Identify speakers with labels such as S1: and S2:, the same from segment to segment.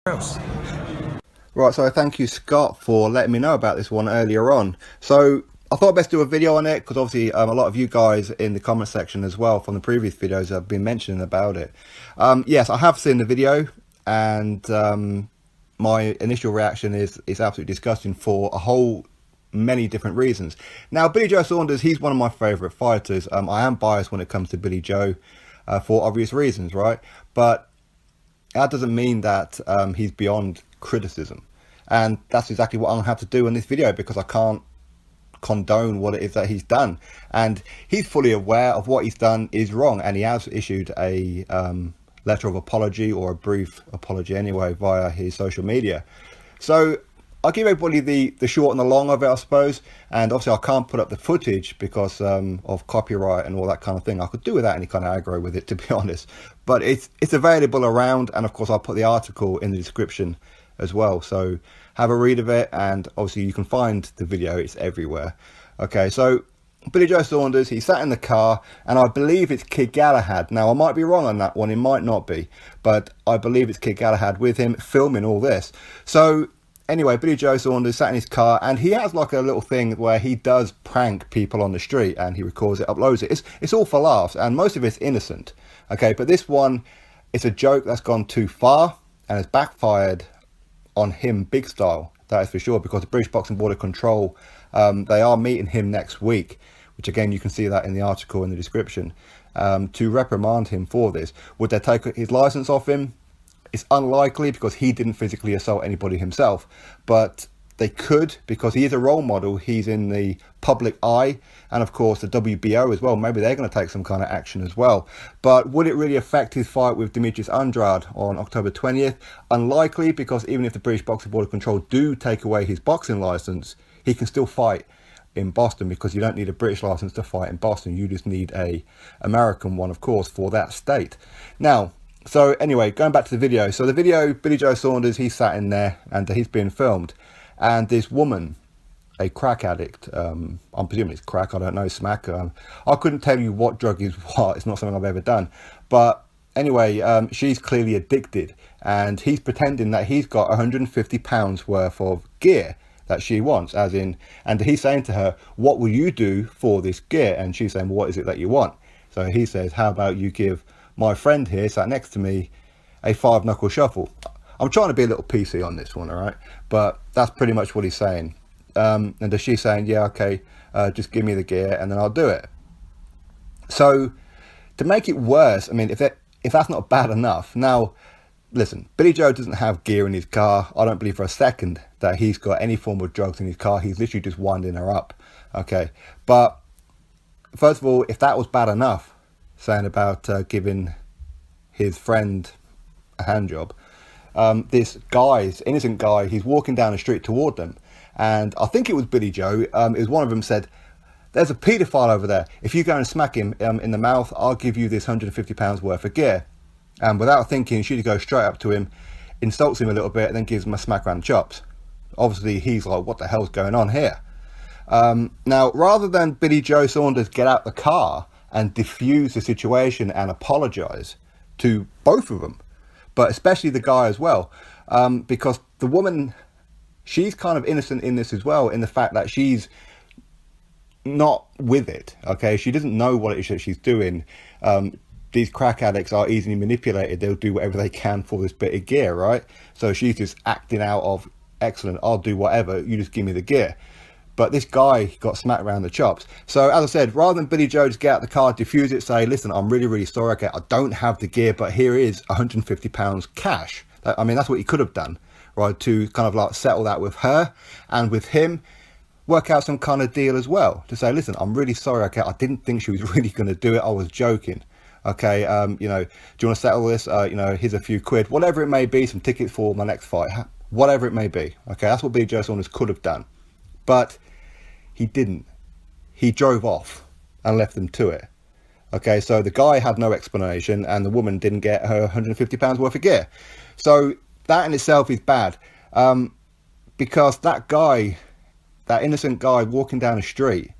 S1: else.
S2: Right, so thank you, Scott, for letting me know about this one earlier on. So I thought I'd best do a video on it because obviously a lot of you guys in the comment section as well from the previous videos have been mentioning about it. Yes, I have seen the video, and my initial reaction is it's absolutely disgusting for a whole many different reasons. Now, Billy Joe Saunders, he's one of my favourite fighters. I am biased when it comes to Billy Joe for obvious reasons, right? But that doesn't mean that he's beyond criticism, and that's exactly what I'm gonna have to do in this video because I can't condone what it is that he's done, and he's fully aware of what he's done is wrong, and he has issued a letter of apology, or a brief apology anyway, via his social media. So I'll give everybody the short and the long of it, I suppose. And obviously I can't put up the footage because of copyright and all that kind of thing. I could do without any kind of aggro with it, to be honest, but it's available around, and of course I'll put the article in the description as well, so have a read of it, and obviously you can find the video, it's everywhere. Okay, so Billy Joe Saunders, he sat in the car, and I believe it's Kid Galahad. Now I might be wrong on that one, it might not be, but I believe it's Kid Galahad with him filming all this. So anyway, Billy Joe Saunders sat in his car, and he has like a little thing where he does prank people on the street, and he records it, uploads it. It's all for laughs, and most of it's innocent. Okay, but this one, it's a joke that's gone too far, and it's backfired on him big style, that is for sure, because the British Boxing Board of Control, they are meeting him next week, which again you can see that in the article in the description, to reprimand him for this. Would they take his license off him? It's unlikely because he didn't physically assault anybody himself, but they could, because he is a role model, he's in the public eye, and of course the WBO as well, maybe they're going to take some kind of action as well. But would it really affect his fight with Demetrius Andrade on October 20th? Unlikely, because even if the British Boxing Board of Control do take away his boxing license, he can still fight in Boston, because you don't need a British license to fight in Boston, you just need a American one, of course, for that state. Now, so anyway, going back to the video. So the video, Billy Joe Saunders, he's sat in there and he's being filmed, and this woman, a crack addict, I'm presuming it's crack, I don't know, smack, I couldn't tell you what drug is what, it's not something I've ever done, but anyway, she's clearly addicted, and he's pretending that he's got £150 worth of gear that she wants, as in, and he's saying to her, what will you do for this gear? And she's saying, well, what is it that you want? So he says, how about you give my friend here sat next to me a 5-knuckle shuffle? I'm trying to be a little PC on this one, all right, but that's pretty much what he's saying. And she's saying, yeah, okay, just give me the gear and then I'll do it. So to make it worse, I mean, if that's not bad enough, now listen, Billy Joe doesn't have gear in his car. I don't believe for a second that he's got any form of drugs in his car. He's literally just winding her up. Okay, but first of all, if that was bad enough, saying about giving his friend a hand job, this innocent guy, he's walking down the street toward them, and I think it was Billy Joe, it was one of them said, there's a paedophile over there, if you go and smack him in the mouth, I'll give you this £150 worth of gear. And without thinking, she goes straight up to him, insults him a little bit, and then gives him a smack around the chops. Obviously he's like, what the hell's going on here? Now, rather than Billy Joe Saunders get out the car and diffuse the situation and apologize to both of them, but especially the guy as well, because the woman, she's kind of innocent in this as well, in the fact that she's not with it. Okay, she doesn't know what it is that she's doing. These crack addicts are easily manipulated. They'll do whatever they can for this bit of gear, right? So she's just acting out of, excellent, I'll do whatever, you just give me the gear. But this guy got smacked around the chops. So as I said, rather than Billy Joe just get out the car, diffuse it, say, listen, I'm really, really sorry, okay, I don't have the gear, but here is £150 cash. I mean, that's what he could have done, right? To kind of like settle that with her and with him, work out some kind of deal as well. To say, listen, I'm really sorry, okay, I didn't think she was really going to do it, I was joking. Okay, you know, do you want to settle this? You know, here's a few quid, whatever it may be, some tickets for my next fight, whatever it may be. Okay, that's what Billy Joe Saunders could have done. But he didn't. He drove off and left them to it. Okay, so the guy had no explanation, and the woman didn't get her £150 worth of gear. So that in itself is bad, because that guy, that innocent guy walking down the street,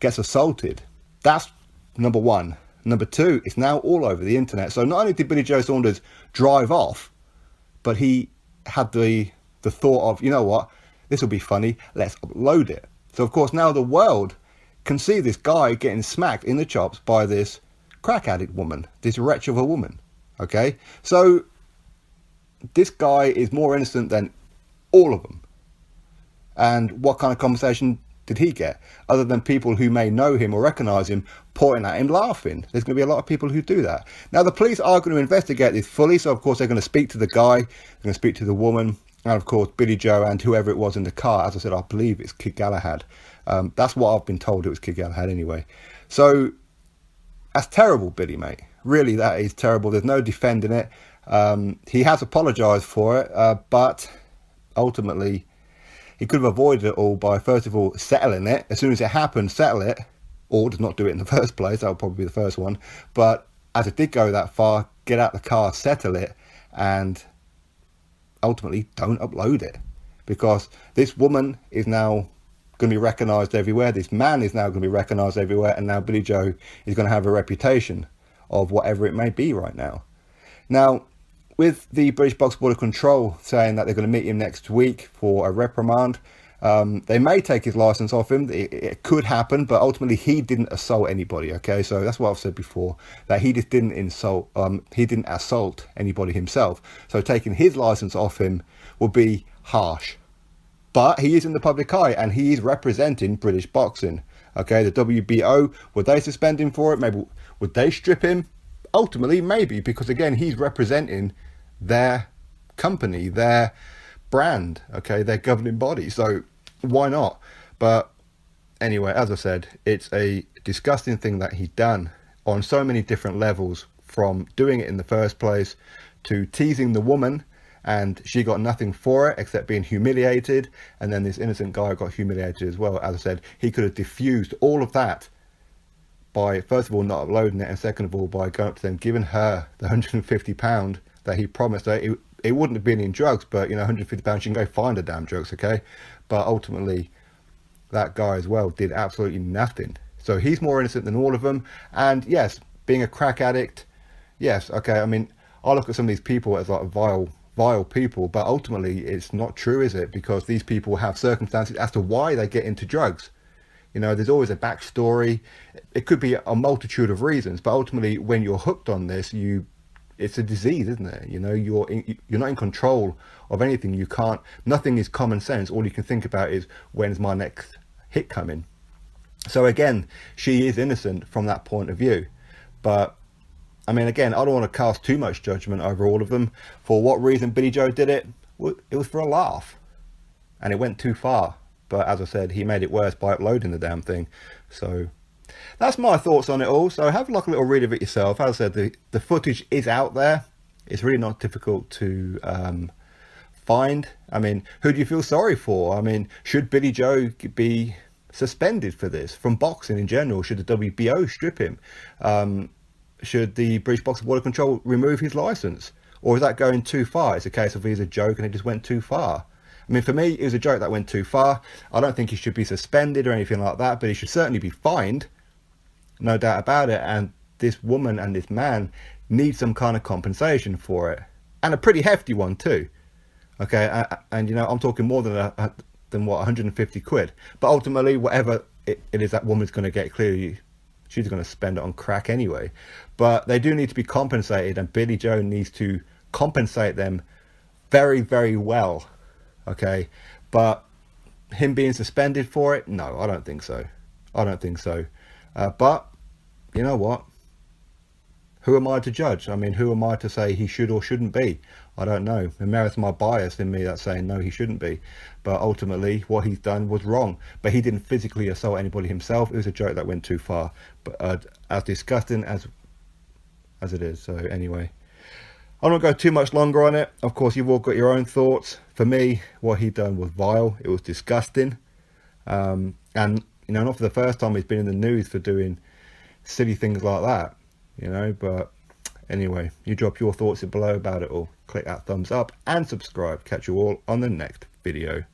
S2: gets assaulted. That's number one. Number two, it's now all over the internet. So not only did Billy Joe Saunders drive off, but he had the thought of, you know what, this will be funny, let's upload it. So of course now the world can see this guy getting smacked in the chops by this crack addict woman, this wretch of a woman. Okay, so this guy is more innocent than all of them. And what kind of conversation did he get, other than people who may know him or recognize him pointing at him laughing? There's going to be a lot of people who do that. Now the police are going to investigate this fully, so of course they're going to speak to the guy, they're going to speak to the woman, and of course Billy Joe and whoever it was in the car. As I said, I believe it's Kid Galahad. That's what I've been told, it was Kid Galahad anyway. So that's terrible, Billy, mate. Really, that is terrible. There's no defending it. He has apologized for it, but ultimately he could have avoided it all by, first of all, settling it. As soon as it happened, settle it, or just not do it in the first place. That would probably be the first one. But as it did go that far, get out the car, settle it, and ultimately don't upload it. Because this woman is now going to be recognised everywhere. This man is now going to be recognised everywhere. And now Billy Joe is going to have a reputation of whatever it may be right now. Now, with the British Box Border Control saying that they're going to meet him next week for a reprimand, they may take his license off him. It could happen, but ultimately he didn't assault anybody. Okay, so that's what I've said before, that he just didn't he didn't assault anybody himself. So taking his license off him would be harsh. But he is in the public eye and he is representing British boxing. Okay, the WBO, would they suspend him for it? Maybe would they strip him? Ultimately, maybe, because again, he's representing their company, their brand, okay, their governing body. So why not? But anyway, as I said, it's a disgusting thing that he's done on so many different levels, from doing it in the first place to teasing the woman, and she got nothing for it except being humiliated, and then this innocent guy got humiliated as well. As I said, he could have diffused all of that by, first of all, not uploading it, and second of all, by going up to them, giving her the £150 that he promised her. It wouldn't have been in drugs, but, you know, £150, she can go find the damn drugs, okay? But ultimately, that guy as well did absolutely nothing. So he's more innocent than all of them. And yes, being a crack addict, yes, okay, I mean, I look at some of these people as like vile people, but ultimately it's not true, is it? Because these people have circumstances as to why they get into drugs. You know, there's always a backstory. It could be a multitude of reasons, but ultimately, when you're hooked on this, it's a disease, isn't it? You know, you're not in control of anything. You can't. Nothing is common sense. All you can think about is, when's my next hit coming? So again, she is innocent from that point of view. But I mean, again, I don't want to cast too much judgment over all of them. For what reason Billy Joe did it? Well, it was for a laugh, and it went too far. But as I said, he made it worse by uploading the damn thing. So that's my thoughts on it all. So have like a little read of it yourself. As I said, the footage is out there. It's really not difficult to find. I mean, who do you feel sorry for? I mean, should Billy Joe be suspended for this from boxing in general? Should the WBO strip him? Should the British Boxing Border Control remove his license? Or is that going too far? It's a case of he's a joke and it just went too far. I mean, for me, it was a joke that went too far. I don't think he should be suspended or anything like that, but he should certainly be fined. No doubt about it. And this woman and this man need some kind of compensation for it. And a pretty hefty one too. Okay, and you know, I'm talking more than what, 150 quid. But ultimately, whatever it is that woman's going to get, clearly she's going to spend it on crack anyway. But they do need to be compensated, and Billy Joe needs to compensate them very, very well. Okay, but him being suspended for it, no, I don't think so. I don't think so. But you know what? Who am I to judge? I mean, who am I to say he should or shouldn't be? I don't know. It merits my bias in me that's saying no, he shouldn't be. But ultimately, what he's done was wrong. But he didn't physically assault anybody himself. It was a joke that went too far. But as disgusting as it is. So anyway, I don't go too much longer on it. Of course, you've all got your own thoughts. For me, what he done was vile. It was disgusting. And, you know, not for the first time he's been in the news for doing silly things like that, you know. But anyway, you drop your thoughts below about it all. Click that thumbs up and subscribe. Catch you all on the next video.